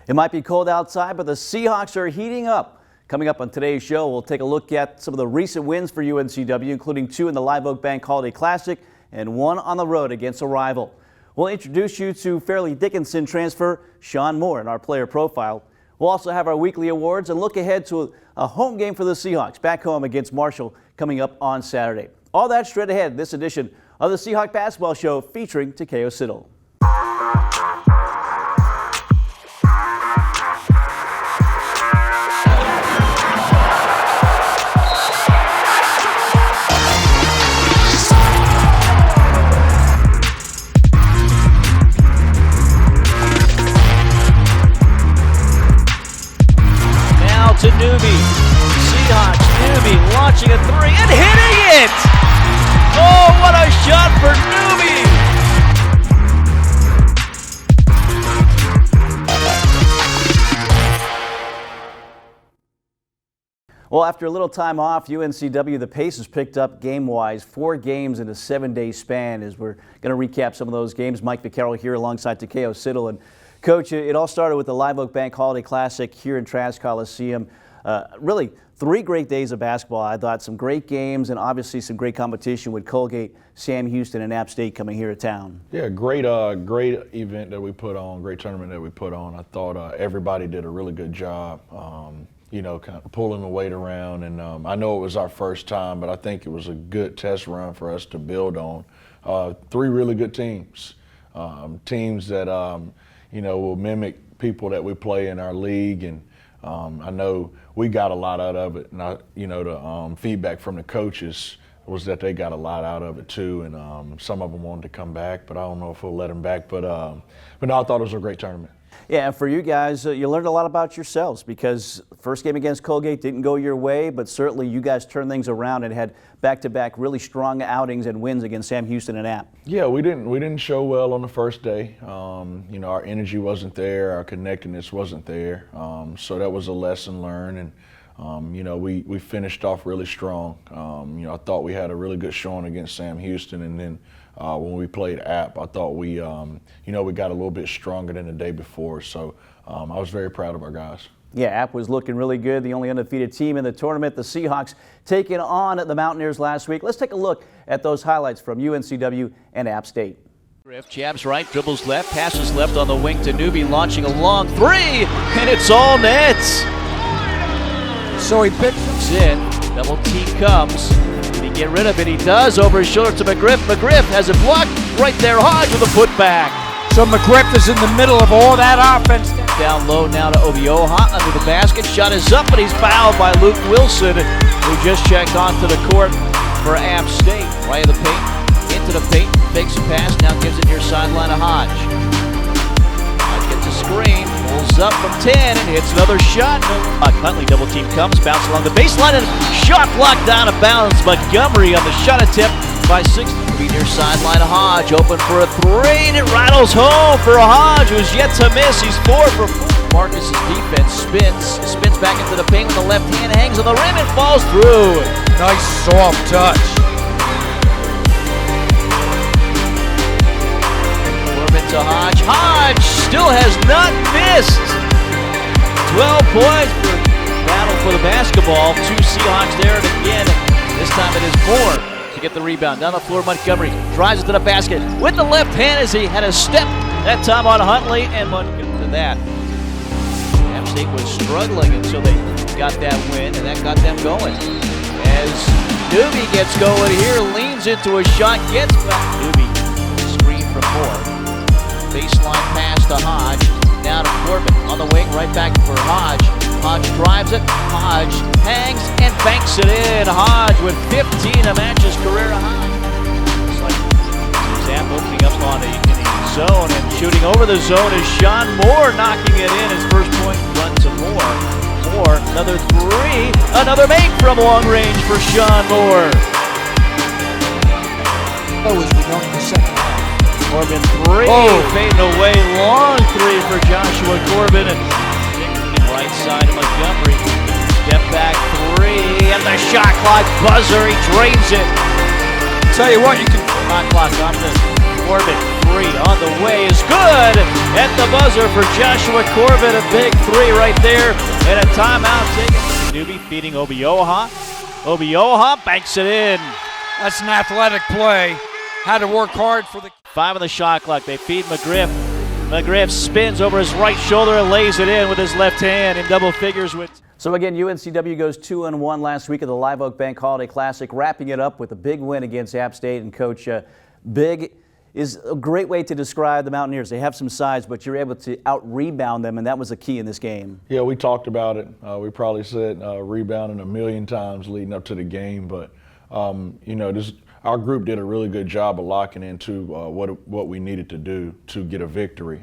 It might be cold outside, but the Seahawks are heating up. Coming up on today's show, we'll take a look at some of the recent wins for UNCW, including 2 in the Live Oak Bank Holiday Classic and 1 on the road against a rival. We'll introduce you to Fairleigh Dickinson transfer Sean Moore in our player profile. We'll also have our weekly awards and look ahead to a home game for the Seahawks back home against Marshall coming up on Saturday. All that straight ahead in this edition of the Seahawk Basketball Show featuring Takeo Siddle. To Newby. Seahawks, Newby launching a 3 and hitting it! Oh, what a shot for Newby! Well, after a little time off, UNCW, the pace has picked up game-wise. 4 games in a 7-day span as we're going to recap some of those games. Mike Vaccaro here alongside Takeo Siddle. And Coach, it all started with the Live Oak Bank Holiday Classic here in Trask Coliseum. Really, 3 great days of basketball. I thought some great games and obviously some great competition with Colgate, Sam Houston, and App State coming here to town. Yeah, great event that we put on, great tournament that we put on. I thought everybody did a really good job, kind of pulling the weight around. And I know it was our first time, but I think it was a good test run for us to build on. 3 really good teams, teams that will mimic people that we play in our league, and I know we got a lot out of it. And the feedback from the coaches was that they got a lot out of it too, and some of them wanted to come back, but I don't know if we'll let them back. But no, I thought it was a great tournament. Yeah, and for you guys, you learned a lot about yourselves because first game against Colgate didn't go your way, but certainly you guys turned things around and had back-to-back really strong outings and wins against Sam Houston and App. Yeah, we didn't show well on the first day. Our energy wasn't there, our connectedness wasn't there, so that was a lesson learned. And we finished off really strong. I thought we had a really good showing against Sam Houston, and then when we played App, I thought we got a little bit stronger than the day before. So I was very proud of our guys. Yeah, App was looking really good, the only undefeated team in the tournament. The Seahawks taking on the Mountaineers last week. Let's take a look at those highlights from UNCW and App State. Jabs right, dribbles left, passes left on the wing to Newby, launching a long 3, and it's all nets. So he picks in, double team comes. Can he get rid of it? He does, over his shoulder to McGriff. McGriff has it blocked right there. Hodge with a putback. So McGriff is in the middle of all that offense. Down low now to Obioha under the basket. Shot is up, but he's fouled by Luke Wilson, who just checked onto the court for App State. Right of the paint, into the paint, fakes a pass, now gives it near sideline to Hodge. Hodge gets a screen, pulls up from 10 and hits another shot. Huntley double team comes, bounce along the baseline, and shot blocked down of bounds. Montgomery on the shot attempt by 6. Be near sideline to Hodge, open for a 3, and it rattles home for Hodge, who's yet to miss. He's 4 for 4. Marcus's defense spins back into the paint with the left hand, hangs on the rim and falls through. Nice soft touch. Corbin to Hodge. Hodge still has not missed. 12 points for battle for the basketball. 2 Seahawks there, and again, this time it is Moore to get the rebound. Down the floor, Montgomery drives it to the basket with the left hand as he had a step that time on Huntley, and Montgomery to that. App State was struggling until they got that win, and that got them going. As Newby gets going here, leans into a shot, gets back. Newby screen from Moore. Baseline pass to Hodge. Now to Corbin on the wing, right back for Hodge. Hodge drives it. Hodge hangs and banks it in. Hodge with 15 to match his career high. It's like Sam opening up on the zone and shooting over the zone is Sean Moore knocking it in. His first point run to Moore. Moore, another 3. Another make from long range for Sean Moore. As we go in the second half. Corbin 3, fading away, long 3 for Joshua Corbin, and right side of Montgomery, step back 3, and the shot clock buzzer, he drains it. Tell you what, you can shot clock off the Corbett, three on the way is good at the buzzer for Joshua Corbett. A big three right there, and a timeout taken. Newby feeding Obioha. Obioha banks it in. That's an athletic play. Had to work hard for the... 5 on the shot clock. They feed McGriff. McGriff spins over his right shoulder and lays it in with his left hand in double figures. So again, UNCW goes 2-1 last week at the Live Oak Bank Holiday Classic, wrapping it up with a big win against App State. And Coach, big is a great way to describe the Mountaineers. They have some size, but you're able to out-rebound them, and that was the key in this game. Yeah, we talked about it. We probably said rebounding a million times leading up to the game, but our group did a really good job of locking into what we needed to do to get a victory.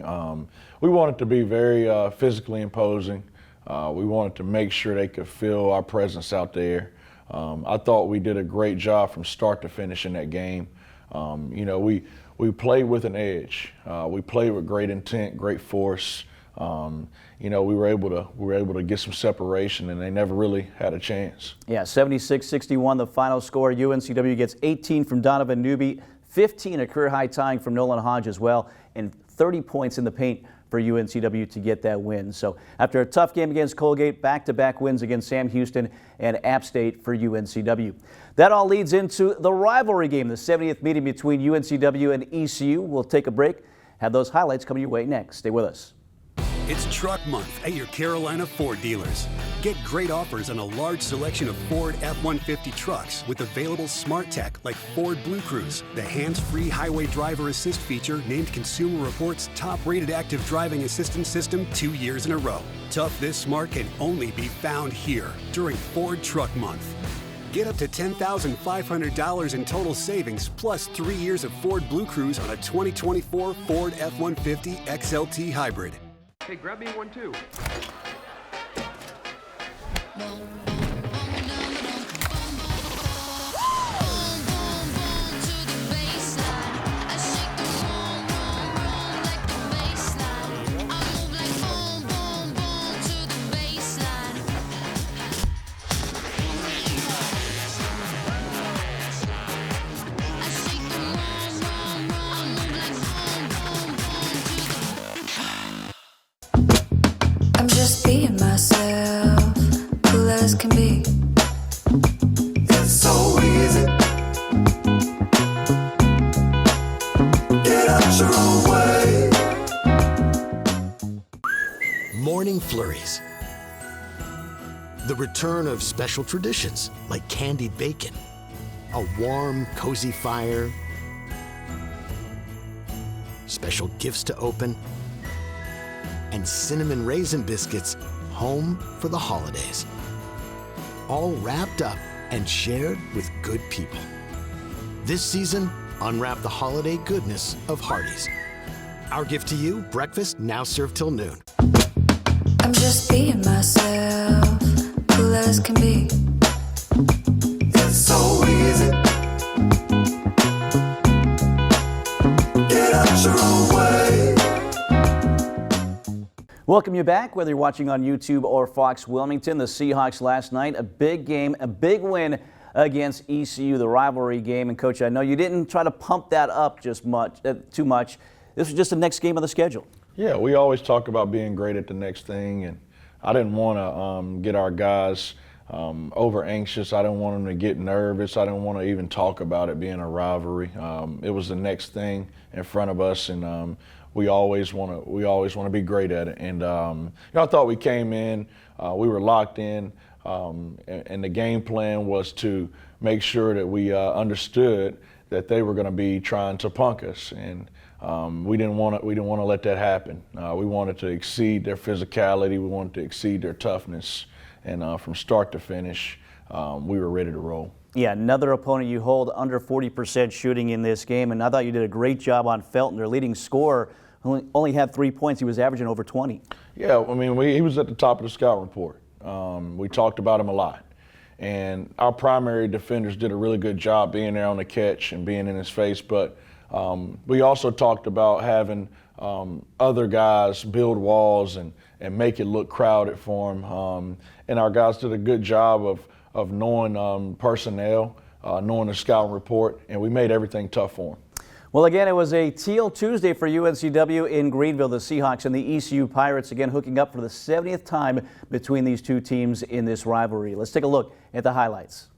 We wanted to be very physically imposing. We wanted to make sure they could feel our presence out there. I thought we did a great job from start to finish in that game. We played with an edge. We played with great intent, great force. We were able to get some separation, and they never really had a chance. Yeah, 76-61 the final score. UNCW gets 18 from Donovan Newby, 15 a career high tying from Nolan Hodge as well, and 30 points in the paint for UNCW to get that win. So after a tough game against Colgate, back-to-back wins against Sam Houston and App State for UNCW. That all leads into the rivalry game, the 70th meeting between UNCW and ECU. We'll take a break. Have those highlights coming your way next. Stay with us. It's Truck Month at your Carolina Ford dealers. Get great offers on a large selection of Ford F-150 trucks with available smart tech like Ford Blue Cruise, the hands-free highway driver assist feature named Consumer Reports' top-rated active driving assistance system 2 years in a row. Tough this smart can only be found here during Ford Truck Month. Get up to $10,500 in total savings plus 3 years of Ford Blue Cruise on a 2024 Ford F-150 XLT Hybrid. Hey, grab me one too. I'm just being myself, cool as can be. It's so easy. Get out your own way. Morning flurries. The return of special traditions like candied bacon, a warm, cozy fire, special gifts to open, and cinnamon raisin biscuits home for the holidays. All wrapped up and shared with good people. This season, unwrap the holiday goodness of Hardee's. Our gift to you, breakfast now served till noon. I'm just being myself, cool as can be. It's so easy. Get out your own way. Welcome you back, whether you're watching on YouTube or Fox Wilmington. The Seahawks last night, a big game, a big win against ECU, the rivalry game. And Coach, I know you didn't try to pump that up too much. This was just the next game on the schedule. Yeah, we always talk about being great at the next thing, and I didn't want to get our guys over anxious. I didn't want them to get nervous. I didn't want to even talk about it being a rivalry. It was the next thing in front of us, and we always want to be great at it. And I thought we came in, we were locked in, and the game plan was to make sure that we understood that they were going to be trying to punk us, and we didn't want to let that happen. We wanted to exceed their physicality. We wanted to exceed their toughness, and from start to finish, we were ready to roll. Yeah, another opponent you hold under 40% shooting in this game, and I thought you did a great job on Felton, their leading scorer, who only had 3 points. He was averaging over 20. Yeah, I mean, he was at the top of the scout report. We talked about him a lot. And our primary defenders did a really good job being there on the catch and being in his face. But we also talked about having other guys build walls and make it look crowded for him. And our guys did a good job of knowing personnel, knowing the scouting report, and we made everything tough for him. Well, again, it was a teal Tuesday for UNCW in Greenville. The Seahawks and the ECU Pirates again hooking up for the 70th time between these two teams in this rivalry. Let's take a look at the highlights.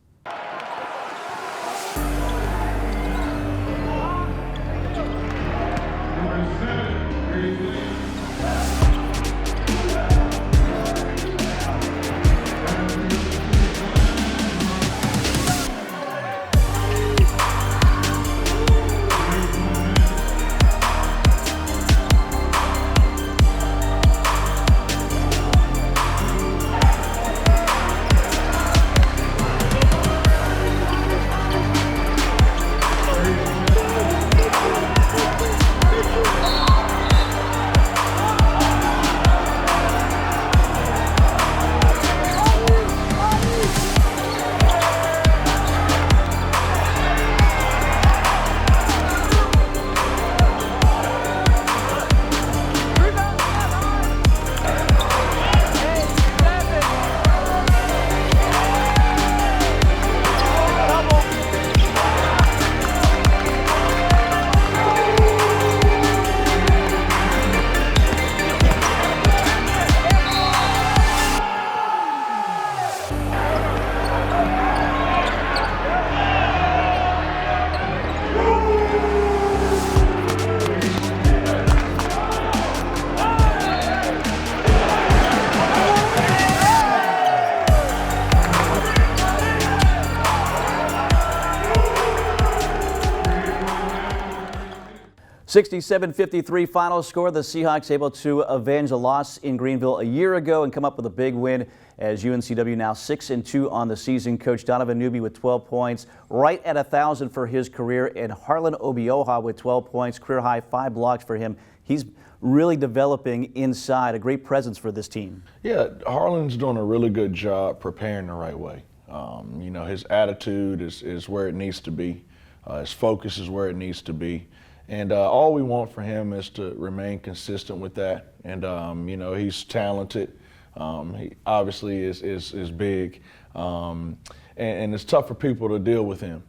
67-53 final score. The Seahawks able to avenge a loss in Greenville a year ago and come up with a big win as UNCW now 6-2 on the season. Coach Donovan Newby with 12 points, right at 1,000 for his career, and Harlan Obioha with 12 points, career high 5 blocks for him. He's really developing inside, a great presence for this team. Yeah, Harlan's doing a really good job preparing the right way. You know, his attitude is where it needs to be. His focus is where it needs to be. And all we want for him is to remain consistent with that. And, you know, he's talented. He obviously is big. And it's tough for people to deal with him.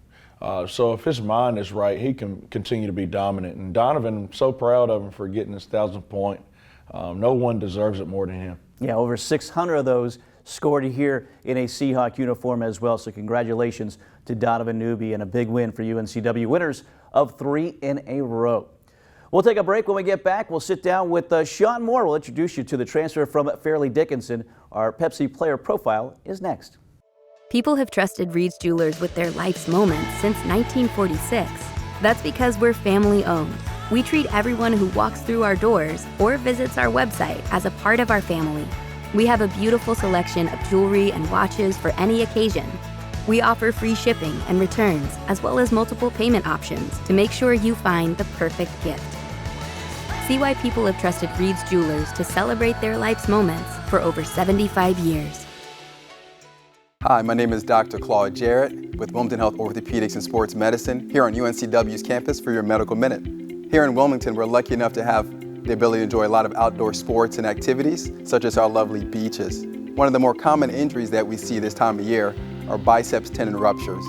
So if his mind is right, he can continue to be dominant. And Donovan, I'm so proud of him for getting his 1,000th point. No one deserves it more than him. Yeah, over 600 of those scored here in a Seahawk uniform as well. So congratulations to Donovan Newby and a big win for UNCW, winners of 3 in a row. We'll take a break. When we get back, we'll sit down with Sean Moore. We'll introduce you to the transfer from Fairleigh Dickinson. Our Pepsi player profile is next. People have trusted Reed's Jewelers with their life's moments since 1946. That's because we're family owned. We treat everyone who walks through our doors or visits our website as a part of our family. We have a beautiful selection of jewelry and watches for any occasion. We offer free shipping and returns, as well as multiple payment options to make sure you find the perfect gift. See why people have trusted Reed's Jewelers to celebrate their life's moments for over 75 years. Hi, my name is Dr. Claude Jarrett with Wilmington Health Orthopedics and Sports Medicine here on UNCW's campus for your Medical Minute. Here in Wilmington, we're lucky enough to have the ability to enjoy a lot of outdoor sports and activities, such as our lovely beaches. One of the more common injuries that we see this time of year are biceps tendon ruptures.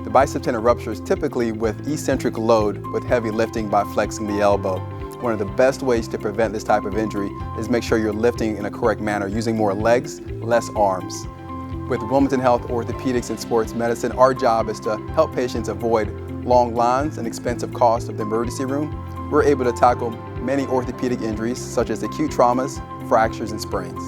The bicep tendon ruptures typically with eccentric load with heavy lifting by flexing the elbow. One of the best ways to prevent this type of injury is make sure you're lifting in a correct manner, using more legs, less arms. With Wilmington Health Orthopedics and Sports Medicine, our job is to help patients avoid long lines and expensive costs of the emergency room. We're able to tackle many orthopedic injuries such as acute traumas, fractures, and sprains.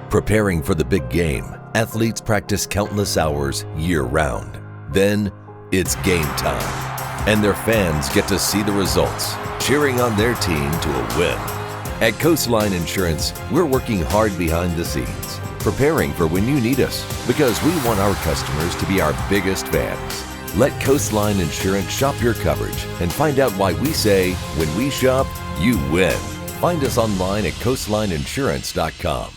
Preparing for the big game, athletes practice countless hours year-round. Then, it's game time, and their fans get to see the results, cheering on their team to a win. At Coastline Insurance, we're working hard behind the scenes, preparing for when you need us, because we want our customers to be our biggest fans. Let Coastline Insurance shop your coverage and find out why we say, when we shop, you win. Find us online at coastlineinsurance.com.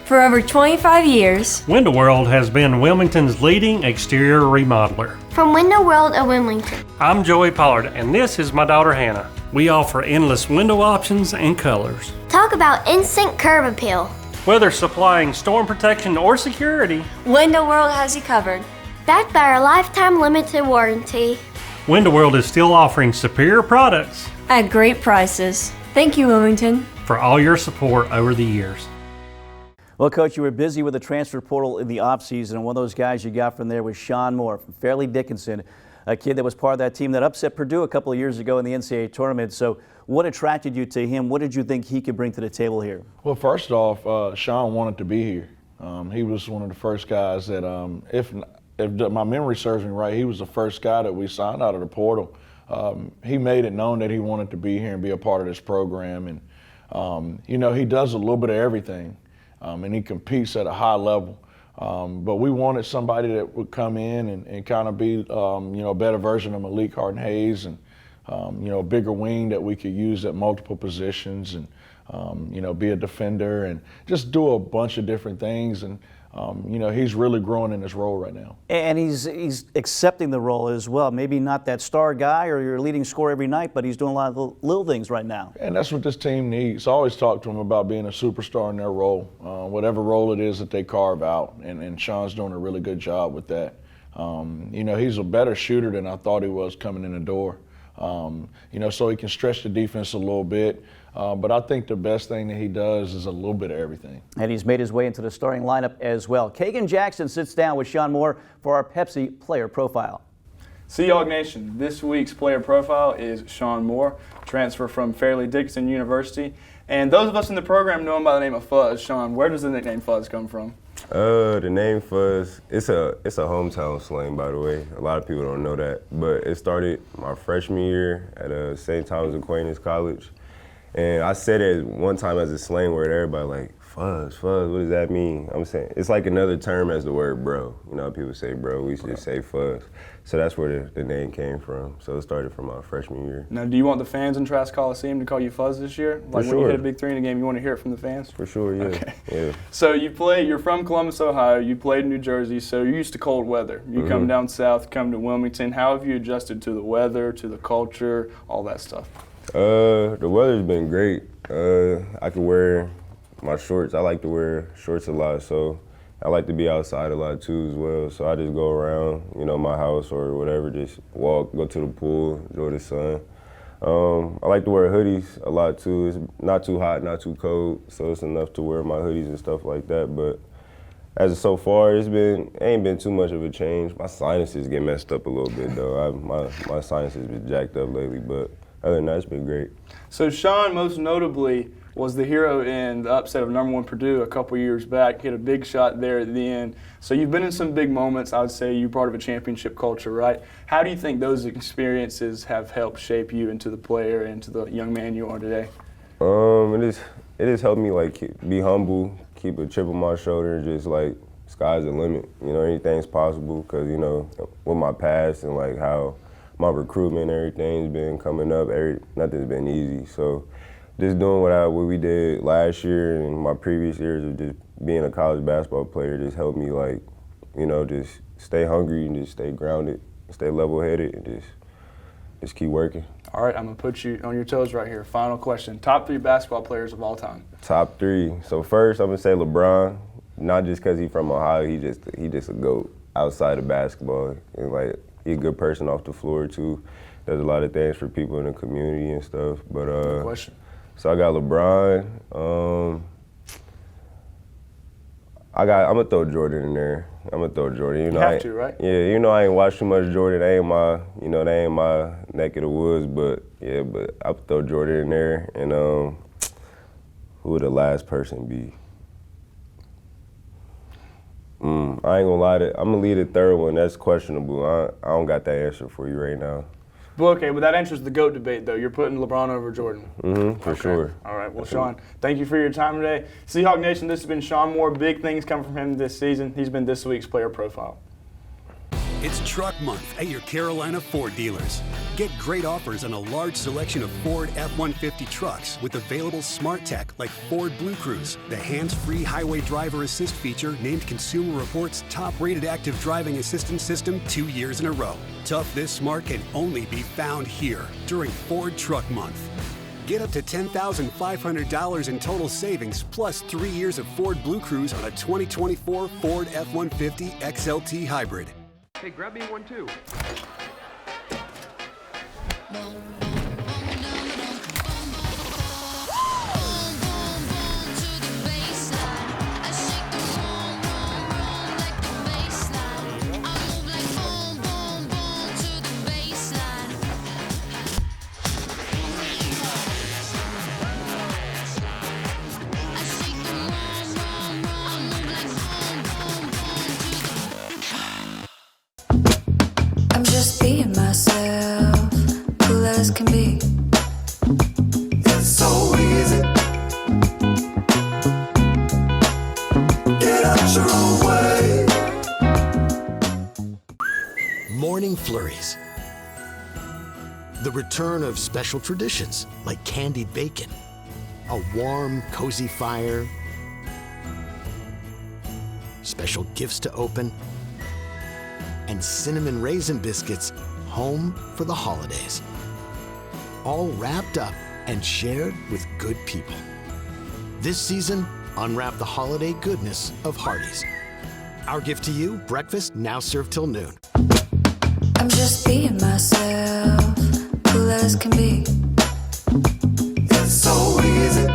For over 25 years, Window World has been Wilmington's leading exterior remodeler. From Window World of Wilmington, I'm Joey Pollard, and this is my daughter Hannah. We offer endless window options and colors. Talk about instant curb appeal. Whether supplying storm protection or security, Window World has you covered. Backed by our lifetime limited warranty. Window World is still offering superior products At great prices. Thank you, Wilmington. for all your support over the years. Well, Coach, you were busy with the transfer portal in the offseason, and one of those guys you got from there was Sean Moore from Fairleigh Dickinson, a kid that was part of that team that upset Purdue a couple of years ago in the NCAA tournament. So what attracted you to him? What did you think he could bring to the table here? Well, first off, Sean wanted to be here. He was one of the first guys that, if my memory serves me right, he was the first guy that we signed out of the portal. He made it known that he wanted to be here and be a part of this program. And, you know, he does a little bit of everything, and he competes at a high level. But we wanted somebody that would come in and kind of be, you know, a better version of Malik Harden-Hayes, and, you know, a bigger wing that we could use at multiple positions, and, you know, be a defender and just do a bunch of different things. And, you know, he's really growing in his role right now. And he's accepting the role as well. Maybe not that star guy or your leading scorer every night, but he's doing a lot of little things right now. And that's what this team needs. I always talk to him about being a superstar in their role, whatever role it is that they carve out. And Sean's doing a really good job with that. You know, he's a better shooter than I thought he was coming in the door. You know, so he can stretch the defense a little bit. But I think the best thing that he does is a little bit of everything. And he's made his way into the starting lineup as well. Kagan Jackson sits down with Sean Moore for our Pepsi player profile. Seahawk Nation, this week's player profile is Sean Moore, transfer from Fairleigh Dickinson University. And those of us in the program know him by the name of Fuzz. Sean, where does the nickname Fuzz come from? The name Fuzz, it's a hometown slang, by the way. A lot of people don't know that. But it started my freshman year at St. Thomas Aquinas College. And I said it one time as a slang word. Everybody like, Fuzz, what does that mean? I'm saying, it's like another term as the word bro. You know, people say bro, we should just say Fuzz. So that's where the name came from. So it started from my freshman year. Now, do you want the fans in Trask Coliseum to call you Fuzz this year? Like when you hit a big three in a game, you want to hear it from the fans? For sure, yeah. Okay. Yeah. So you're from Columbus, Ohio. You played in New Jersey, so you're used to cold weather. You come down south, come to Wilmington. How have you adjusted to the weather, to the culture, all that stuff? The weather's been great. I can wear my shorts. I like to wear shorts a lot, so I like to be outside a lot too as well. So I just go around, you know, my house or whatever, just walk, go to the pool, enjoy the sun. I like to wear hoodies a lot too. It's not too hot, not too cold, so it's enough to wear my hoodies and stuff like that. But as of so far, it ain't been too much of a change. My sinuses get messed up a little bit though. My sinuses been jacked up lately, but other than that, it's been great. So Sean, most notably, was the hero in the upset of #1 Purdue a couple years back. Hit a big shot there at the end. So you've been in some big moments. I would say you're part of a championship culture, right? How do you think those experiences have helped shape you into the player and to the young man you are today? It has helped me like be humble, keep a chip on my shoulder, and just like sky's the limit. You know, anything's possible because, you know, with my past and like how my recruitment and everything's been coming up, nothing's been easy. So just doing what we did last year and my previous years of just being a college basketball player just helped me, like, you know, just stay hungry and just stay grounded, stay level-headed, and just keep working. All right, I'm going to put you on your toes right here. Final question. Top 3 basketball players of all time. Top 3. So first, I'm going to say LeBron, not just because he's from Ohio. He just a GOAT outside of basketball. And, like, he's a good person off the floor, too. Does a lot of things for people in the community and stuff. But good question. So I got LeBron. I'm gonna throw Jordan in there. I'm gonna throw Jordan. You know, you have to, right? Yeah, you know I ain't watched too much Jordan. That ain't my neck of the woods. But yeah, but I'll throw Jordan in there. And who would the last person be? I ain't gonna lie I'm gonna leave the third one. That's questionable. I don't got that answer for you right now. Well, okay, but that answers the GOAT debate, though. You're putting LeBron over Jordan. For sure. All right, well, Sean, thank you for your time today. Seahawk Nation, this has been Sean Moore. Big things coming from him this season. He's been this week's player profile. It's Truck Month at your Carolina Ford dealers. Get great offers on a large selection of Ford F-150 trucks with available smart tech like Ford Blue Cruise, the hands-free highway driver assist feature named Consumer Reports' top-rated active driving assistance system 2 years in a row. Tough this smart can only be found here during Ford Truck Month. Get up to $10,500 in total savings plus 3 years of Ford Blue Cruise on a 2024 Ford F-150 XLT Hybrid. Hey, grab me one too. I'm just being myself, cool as can be. It's so easy. Get out your own way. Morning flurries. The return of special traditions like candied bacon, a warm, cozy fire, special gifts to open, and cinnamon raisin biscuits home for the holidays. All wrapped up and shared with good people. This season, unwrap the holiday goodness of Hardee's. Our gift to you, breakfast now served till noon. I'm just being myself, cool as can be. It's so easy.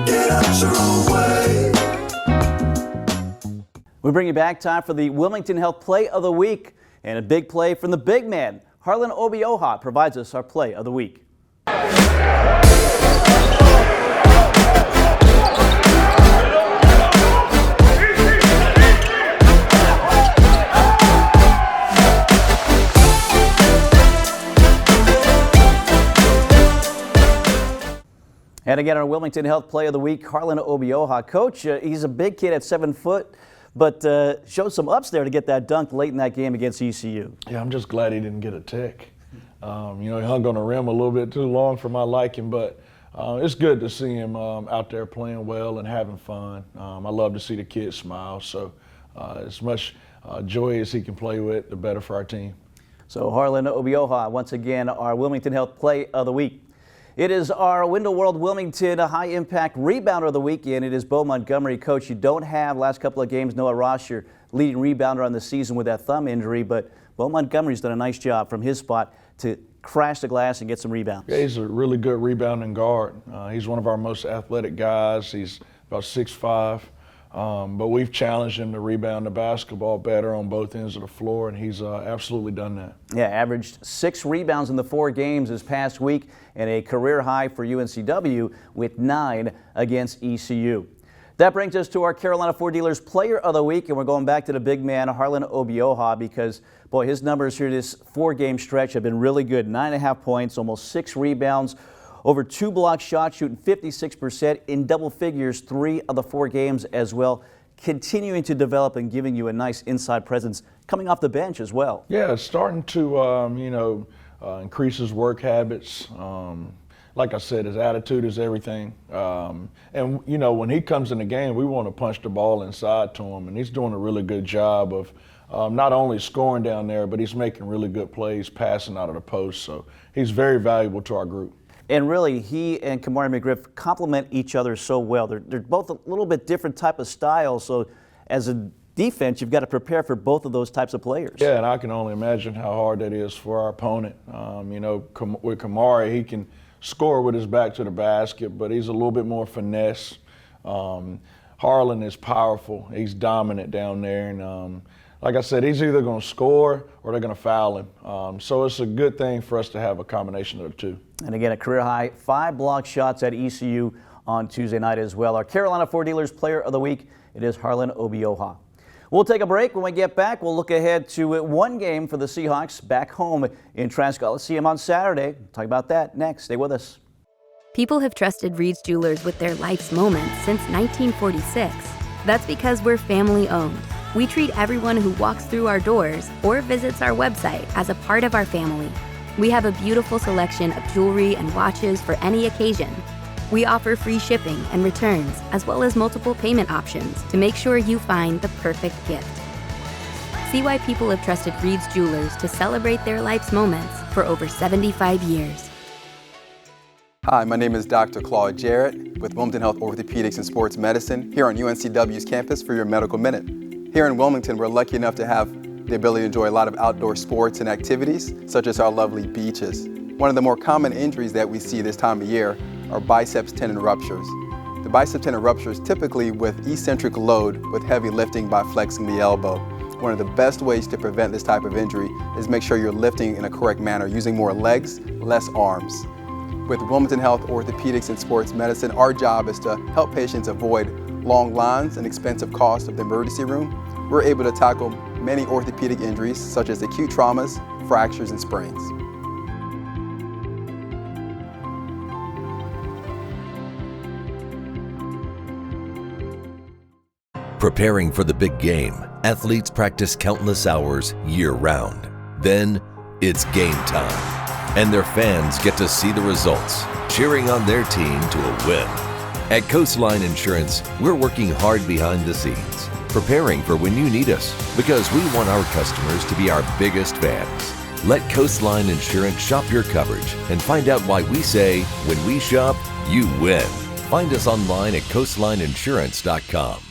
Get out your own way. We bring you back time for the Wilmington Health Play of the Week, and a big play from the big man. Harlan Obioha provides us our Play of the Week. And again, our Wilmington Health Play of the Week, Harlan Obioha. Coach, he's a big kid at 7 foot, but showed some ups there to get that dunk late in that game against ECU. Yeah, I'm just glad he didn't get a tech. He hung on the rim a little bit too long for my liking, but it's good to see him out there playing well and having fun. I love to see the kid smile, so as much joy as he can play with, the better for our team. So Harlan Obioha, once again, our Wilmington Health Play of the Week. It is our Window World Wilmington High Impact Rebounder of the Week, and it is Bo Montgomery. Coach, you don't have last couple of games Noah Ross, your leading rebounder on the season with that thumb injury, but Bo Montgomery's done a nice job from his spot to crash the glass and get some rebounds. Yeah, he's a really good rebounding guard. He's one of our most athletic guys. He's about 6'5", but we've challenged him to rebound the basketball better on both ends of the floor, and he's absolutely done that. Yeah, averaged 6 rebounds in the 4 games this past week, and a career high for UNCW with 9 against ECU. That brings us to our Carolina Ford Dealers Player of the Week, and we're going back to the big man, Harlan Obioha, because, boy, his numbers here this 4-game stretch have been really good. 9.5 points, almost 6 rebounds, over 2 block shots, shooting 56% in double figures 3 of the 4 games as well, continuing to develop and giving you a nice inside presence coming off the bench as well. Yeah, it's starting to, increase his work habits. Like I said, his attitude is everything. And, when he comes in the game, we want to punch the ball inside to him. And he's doing a really good job of not only scoring down there, but he's making really good plays, passing out of the post. So he's very valuable to our group. And really, he and Kamari McGriff complement each other so well. They're both a little bit different type of styles. So as a defense, you've got to prepare for both of those types of players. Yeah, and I can only imagine how hard that is for our opponent. With Kamari, he can score with his back to the basket, but he's a little bit more finesse. Harlan is powerful. He's dominant down there. And like I said, he's either going to score or they're going to foul him. So it's a good thing for us to have a combination of the two. And again, a career high 5 block shots at ECU on Tuesday night as well. Our Carolina Ford Dealers Player of the Week, it is Harlan Obioha. We'll take a break. When we get back, we'll look ahead to one game for the Seahawks back home in Trask Coliseum on Saturday. We'll talk about that next. Stay with us. People have trusted Reed's Jewelers with their life's moments since 1946. That's because we're family owned. We treat everyone who walks through our doors or visits our website as a part of our family. We have a beautiful selection of jewelry and watches for any occasion. We offer free shipping and returns, as well as multiple payment options to make sure you find the perfect gift. See why people have trusted Reed's Jewelers to celebrate their life's moments for over 75 years. Hi, my name is Dr. Claude Jarrett with Wilmington Health Orthopedics and Sports Medicine here on UNCW's campus for your Medical Minute. Here in Wilmington, we're lucky enough to have the ability to enjoy a lot of outdoor sports and activities, such as our lovely beaches. One of the more common injuries that we see this time of year are biceps tendon ruptures. The bicep tendon ruptures typically with eccentric load with heavy lifting by flexing the elbow. One of the best ways to prevent this type of injury is make sure you're lifting in a correct manner, using more legs, less arms. With Wilmington Health Orthopedics and Sports Medicine, our job is to help patients avoid long lines and expensive costs of the emergency room. We're able to tackle many orthopedic injuries such as acute traumas, fractures, and sprains. Preparing for the big game, athletes practice countless hours year-round. Then, it's game time, and their fans get to see the results, cheering on their team to a win. At Coastline Insurance, we're working hard behind the scenes, preparing for when you need us, because we want our customers to be our biggest fans. Let Coastline Insurance shop your coverage and find out why we say, when we shop, you win. Find us online at coastlineinsurance.com.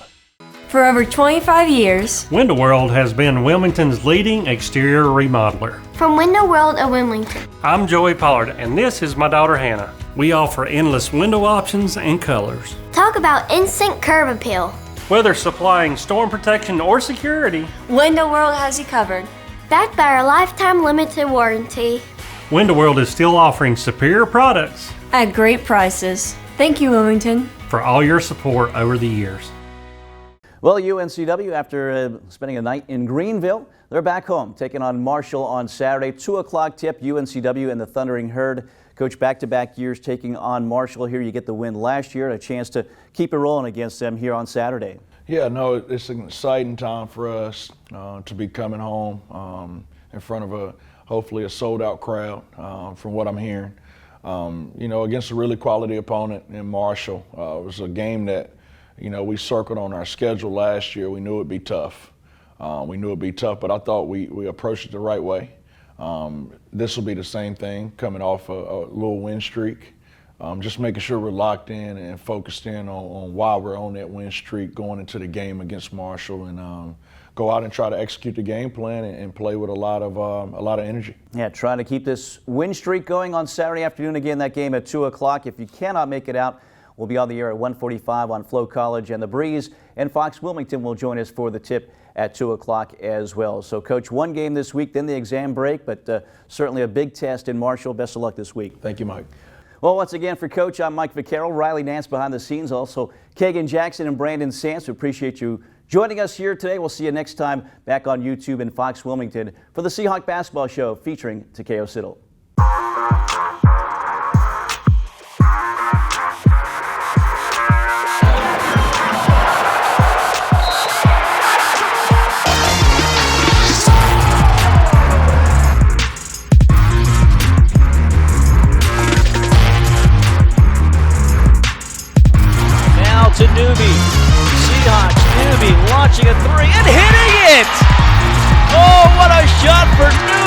For over 25 years, Window World has been Wilmington's leading exterior remodeler. From Window World of Wilmington. I'm Joey Pollard, and this is my daughter Hannah. We offer endless window options and colors. Talk about instant curb appeal. Whether supplying storm protection or security, Window World has you covered. Backed by our lifetime limited warranty. Window World is still offering superior products At great prices. Thank you, Wilmington. for all your support over the years. Well, UNCW, after spending a night in Greenville, they're back home, taking on Marshall on Saturday. 2 o'clock tip, UNCW and the Thundering Herd. Coach, back-to-back years taking on Marshall. Here you get the win last year, and a chance to keep it rolling against them here on Saturday. Yeah, no, it's an exciting time for us to be coming home in front of hopefully a sold-out crowd, from what I'm hearing. You know, against a really quality opponent in Marshall. It was a game that, you know, we circled on our schedule last year. We knew it'd be tough. But I thought we approached it the right way. This will be the same thing, coming off a little win streak. Just making sure we're locked in and focused in on why we're on that win streak going into the game against Marshall, and go out and try to execute the game plan and play with a lot of energy. Yeah, trying to keep this win streak going on Saturday afternoon. Again, that game at 2 o'clock. If you cannot make it out, we'll be on the air at 1:45 on Flow College and The Breeze, and Fox Wilmington will join us for the tip at 2 o'clock as well. So, Coach, one game this week, then the exam break, but certainly a big test in Marshall. Best of luck this week. Thank you, Mike. Well, once again for Coach, I'm Mike Vaccaro, Riley Nance behind the scenes, also Kagan Jackson and Brandon Sands. We appreciate you joining us here today. We'll see you next time back on YouTube and Fox Wilmington for the Seahawk Basketball Show featuring Takeo Siddle. To Newby. Seahawks, Newby launching a three and hitting it! Oh, what a shot for Newby!